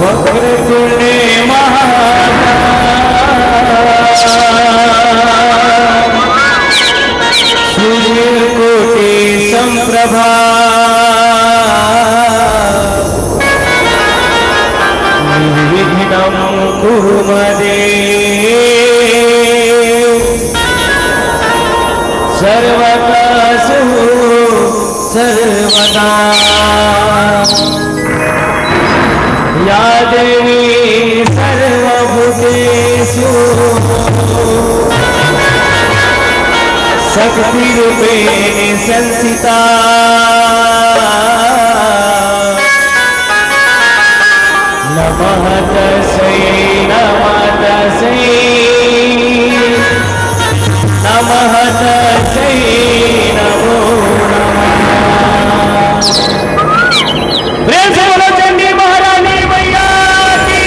वक्रतुंडे सूर्यकोटि संप्रभा निर्विघ्नं कुरु देव सर्वकासु सर्वदा या देवी सर्वभूतेषु शक्तिरूपेण संस्थिता नमः तस्यै नमः तस्यै नमः तस्यै नमो नमः। प्रेम से बोलो चंडी महारानी मैया की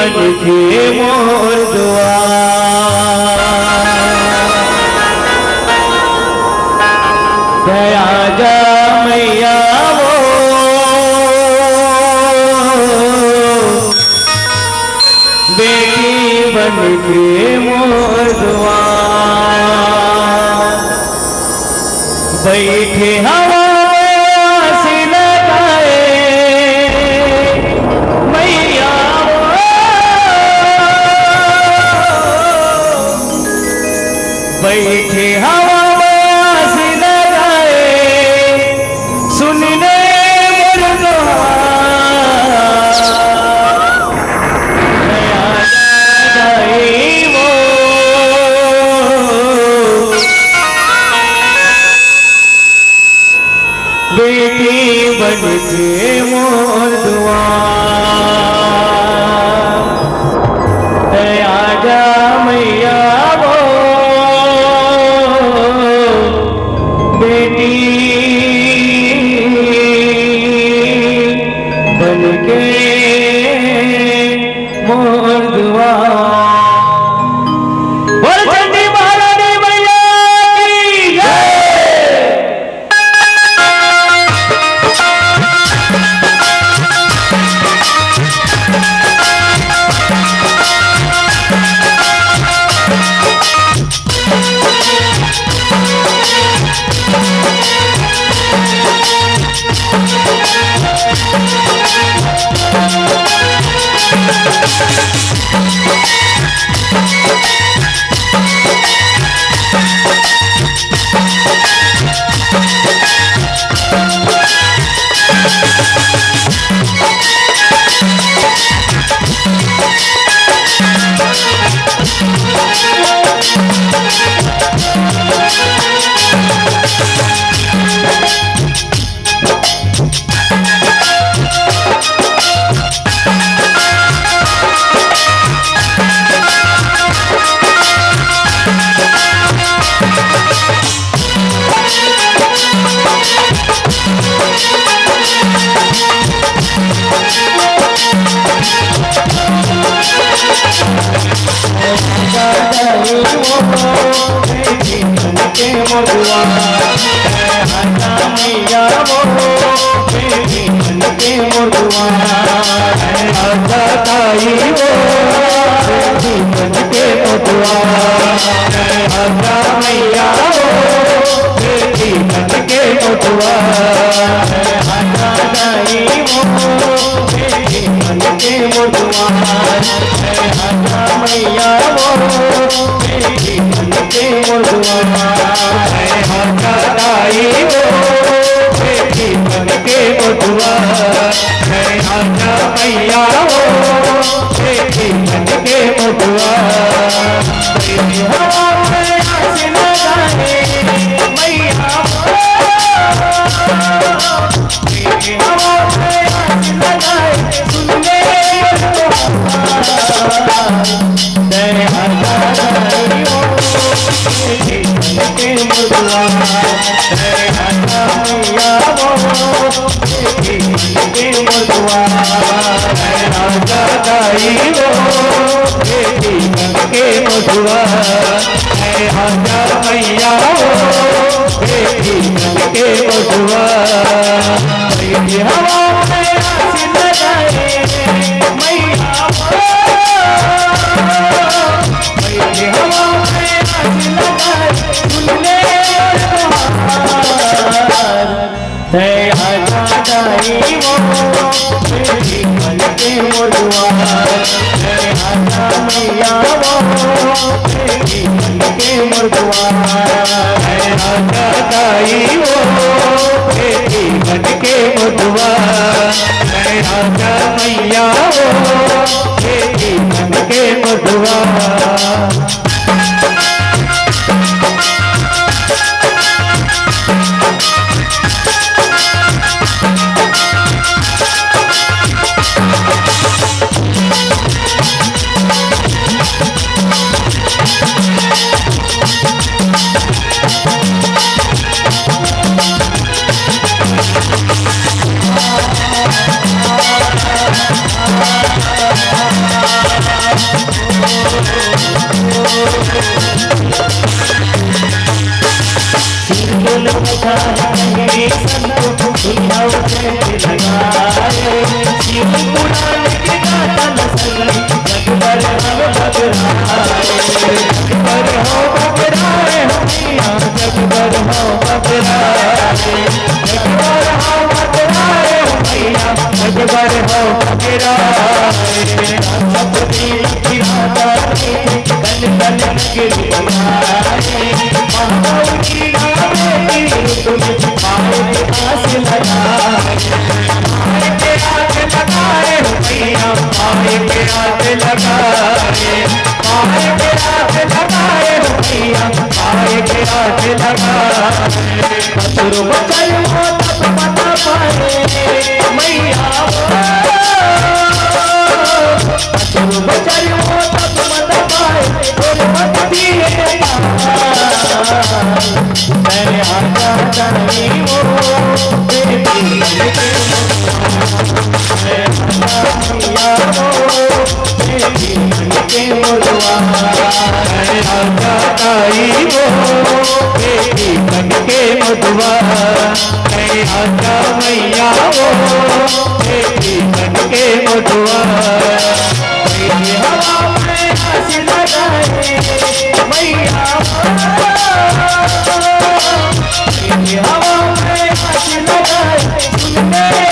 बन के मोर दुआ दया जा मैया वो बेटी बन के मोर दुआ बैठे हवा बैठे हवा में आसी लगाए सुनने मोर दया जाए वो बेटी बन के मोर दुआ दया जा मैया बेटी बन के मोर दुआ बोल चंडी महारानी मैया की जय। कहीं संत दुनिया उसे लगाए शिव पुराण के गातन सगन जग पर हम बगराए जग पर हो बगराए मैया जग पर हो बगराए जग पर हो बगराए मैया जग पर हो बगराए सब दिल की राधानी कन कन नगरी बनाए महादेव की नामे तुम पाए आस लगाए पाए पे आस लगाए मैया पाए पे आस लगाए पाए पे आस लगाए मैया पाए पे आस लगाए असुर बचल हो तब बता पाए मैया असुर बचल हो तब बता पाए और मत दिए मैं आजा जानी वो बेटी मैं आजा वो बेटी के मुलवा मैं आजा ताई वो बेटी के मुलवा मैं आजा मैया वो बेटी के मुलवा मेरी हवा में आस लगाए मैया हवा में आस लगाए सुनने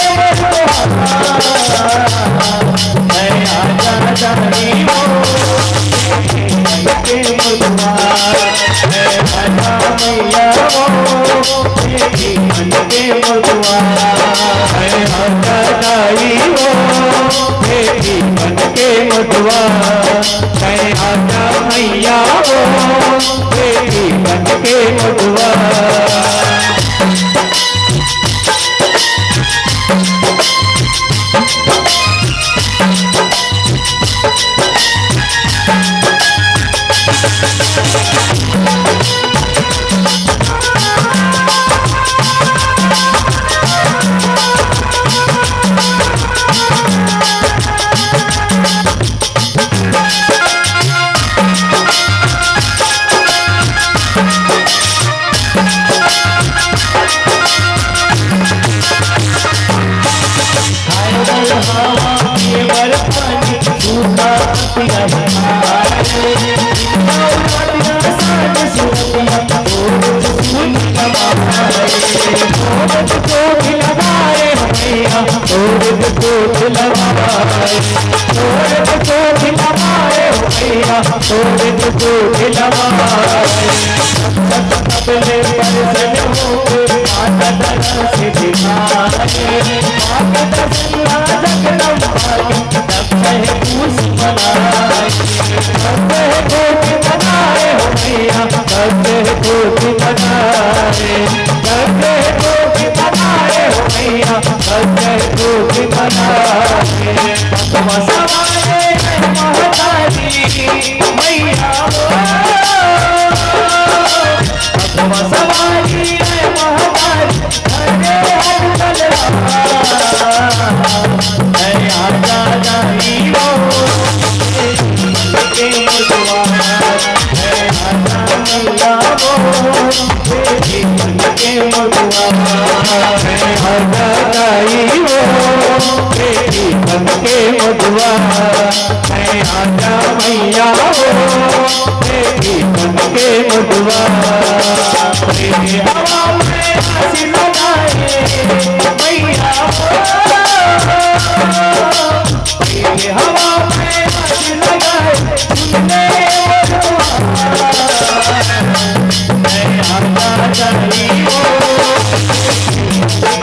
मैं आजा जानी वो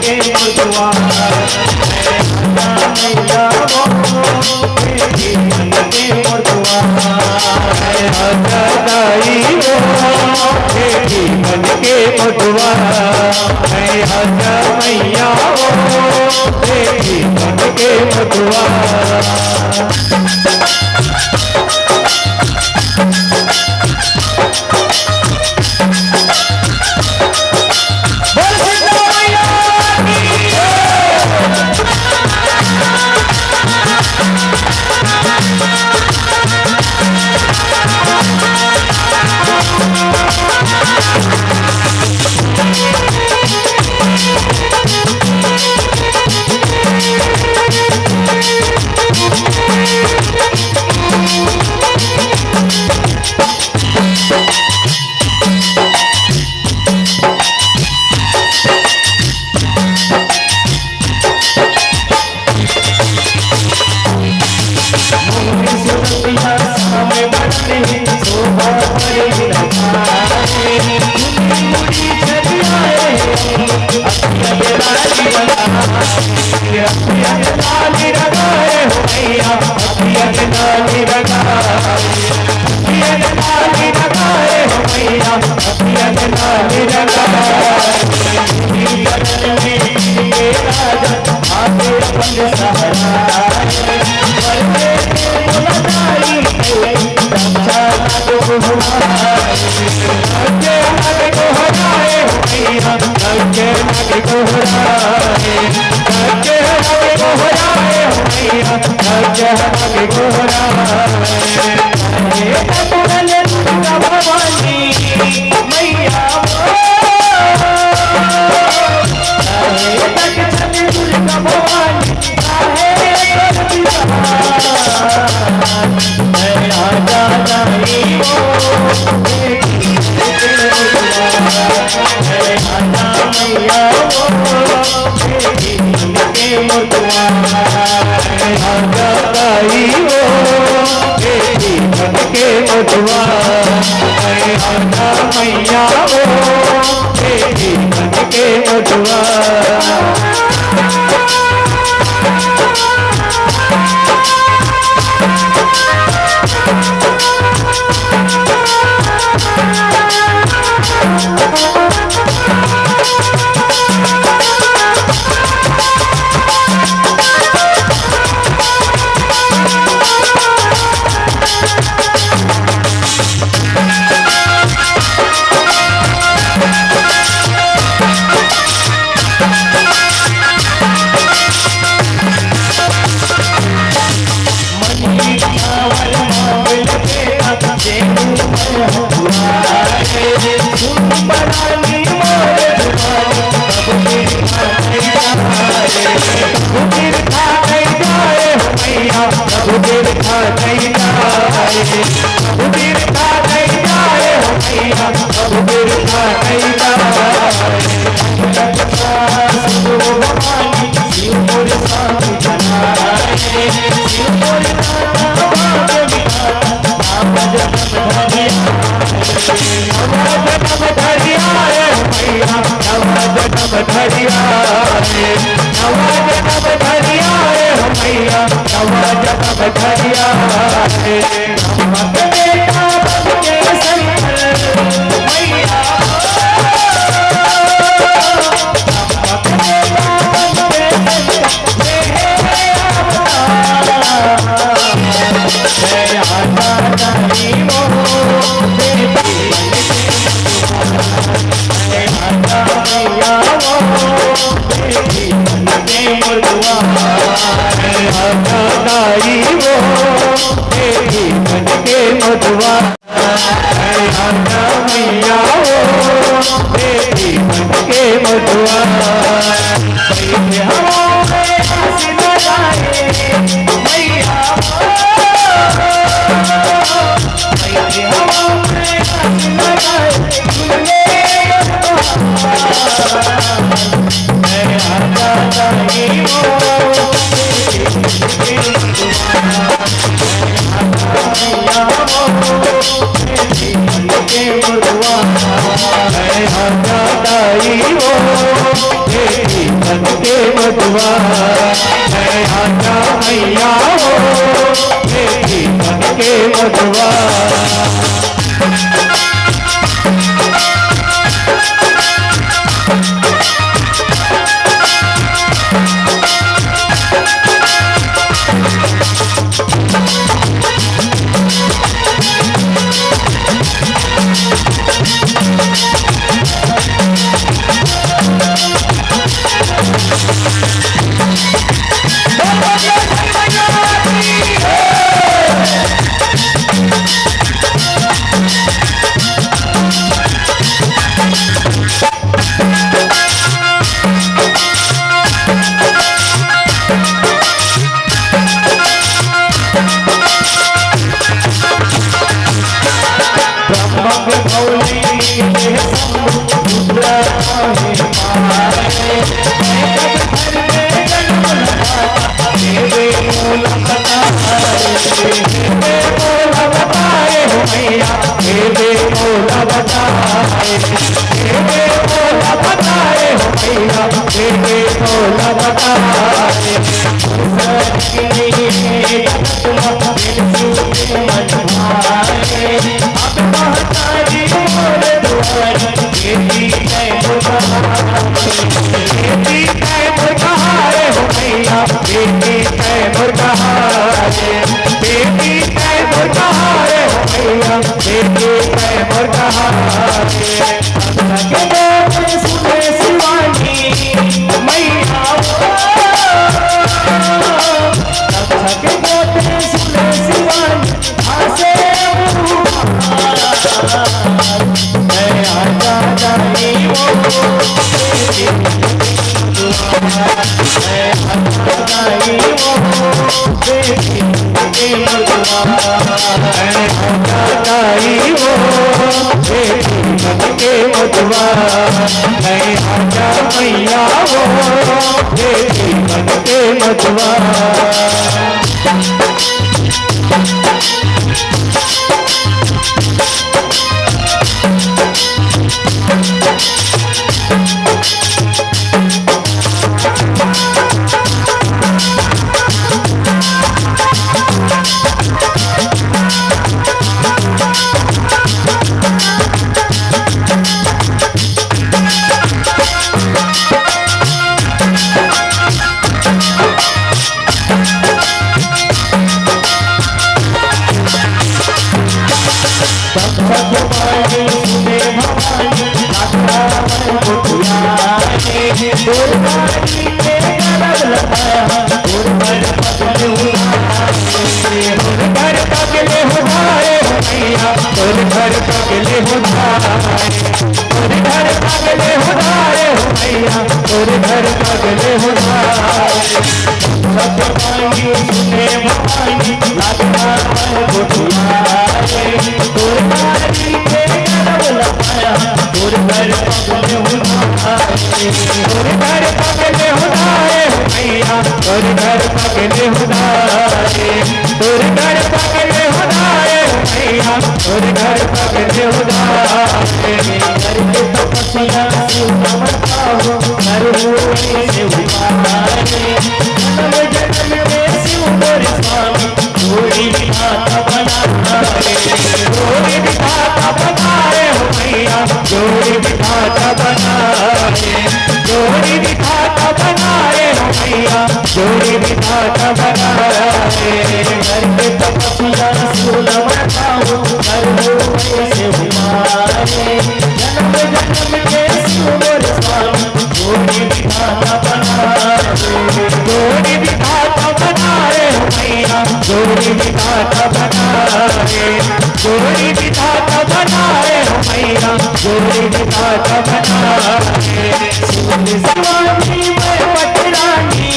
के मुलवा मैं आजा मैया वो के मुलवा मैं आजा दाई वो बेटी बन के मुलवा मैं आजा मैया वो बेटी बन के मुलवा अखियन लाली लगाए हो मैया अखियन लाली लगाए अखियन लाली लगाए हो मैया अखियन लाली लगाए राजा आगे बंद सहराए बरसे मुलाकाई रक्षा को हुआए रखे लगे को हराए हो मैया रखे लगे को हराए रखे लगे को हराए हो मैया रखे लगे को हराए तपुरले दुर्गा भवानी मैया दुर्गा भवानी मैया वो बेटी बन के मधुआ बताए हो भैया, अवतारे सर के लिए मन भाए अब महतारी मोर दुआर बेटी है बेटी है मुर्गहारे हो मैया बेटी है मुर्गहारे बेटी है मुर्गहारे हो मैया बेटी है मुर्गहारे सुने शिवानी मैया सुने शिवानी आसे मैया वो बेटी मन के मधुआ जोड़ी विधाता बनाए घर के तपस्या सुलभ पाओ घर हो ऐसे हमारे जन्म जन्म के सुमर स्वामी जोड़ी विधाता बनाए जोड़ी विधाता बनाए मैया जोड़ी विधाता बनाए जोड़ी विधाता बनाए मैया जोड़ी विधाता बनाए शिवानी मैं पटरानी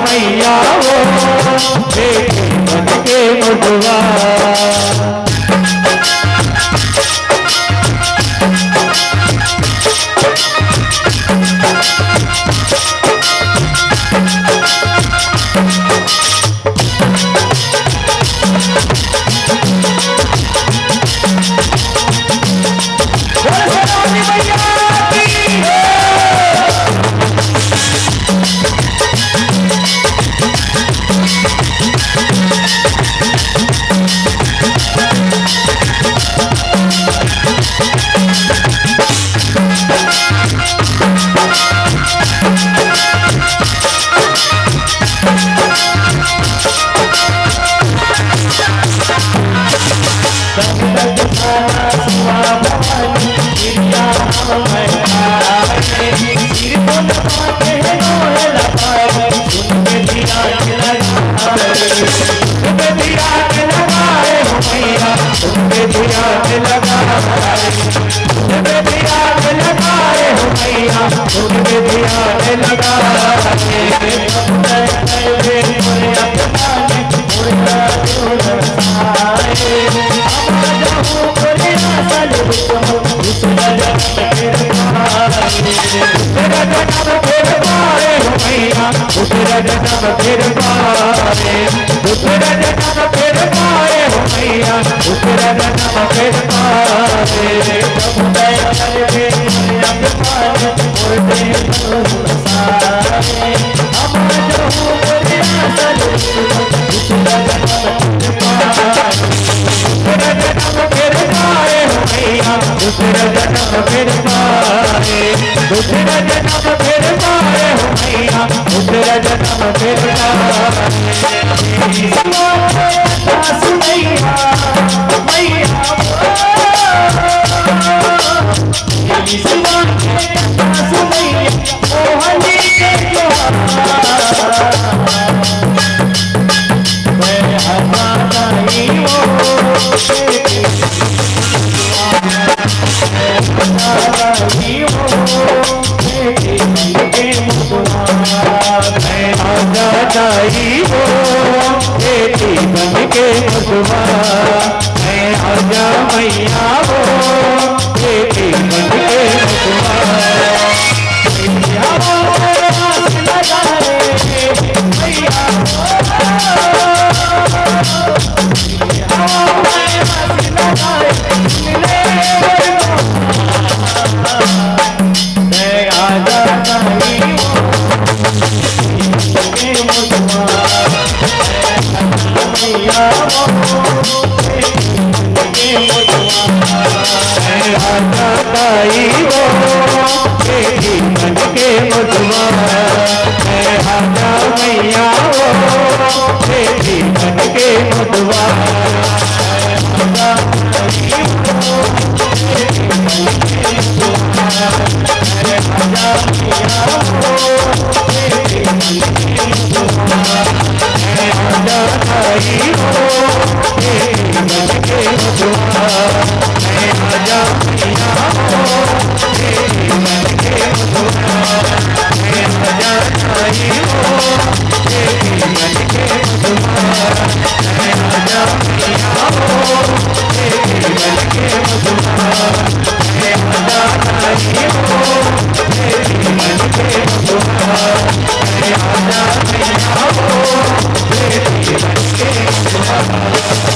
मैया वो बेटी बन के मुझवा Thank you.